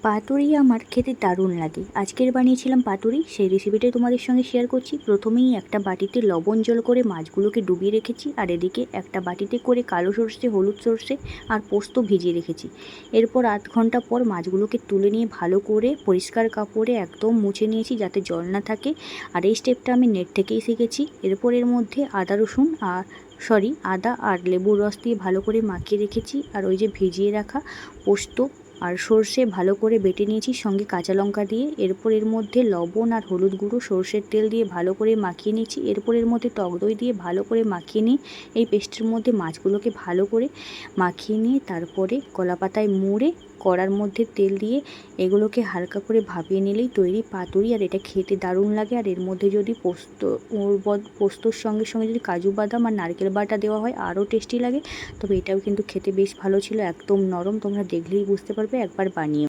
পাতুরি আমার খেতে দারুণ লাগে। আজকের বানিয়েছিলাম পাতুরি, সেই রেসিপিটাই তোমাদের সঙ্গে শেয়ার করছি। প্রথমেই একটা বাটিতে লবণ জল করে মাছগুলোকে ডুবিয়ে রেখেছি, আর এদিকে একটা বাটিতে করে কালো সর্ষে, হলুদ সর্ষে আর পোস্ত ভিজিয়ে রেখেছি। এরপর আধ ঘন্টা পর মাছগুলোকে তুলে নিয়ে ভালো করে পরিষ্কার কাপড়ে একদম মুছে নিয়েছি যাতে জল না থাকে। আর এই স্টেপটা আমি নেট থেকেই শিখেছি। এরপর এর মধ্যে আদা আর লেবুর রস দিয়ে ভালো করে মাখিয়ে রেখেছি। আর ওই যে ভিজিয়ে রাখা পোস্ত আর সর্ষে ভালো করে বেটে নিয়েছি, সঙ্গে কাঁচা লঙ্কা দিয়ে। এরপর এর মধ্যে লবণ আর হলুদ গুঁড়ো, সর্ষের তেল দিয়ে ভালো করে মাখিয়ে নিয়েছি। এরপর এর মধ্যে টক দই দিয়ে ভালো করে মাখিয়ে নিয়ে এই পেস্টের মধ্যে মাছগুলোকে ভালো করে মাখিয়ে নিয়ে তারপরে কলা পাতায় মুড়ে কড়ার মধ্যে তেল দিয়ে এগুলোকে হালকা করে ভাপিয়ে নিলেই তৈরি পাতুরি। আর এটা খেতে দারুণ লাগে। আর এর মধ্যে যদি পোস্তর সঙ্গে সঙ্গে যদি কাজু বাদাম আর নারকেল বাটা দেওয়া হয় আরও টেস্টি লাগে। তবে এটাও কিন্তু খেতে বেশ ভালো ছিল, একদম নরম। তোমরা দেখলেই বুঝতে পারবে, একবার বানিয়ে।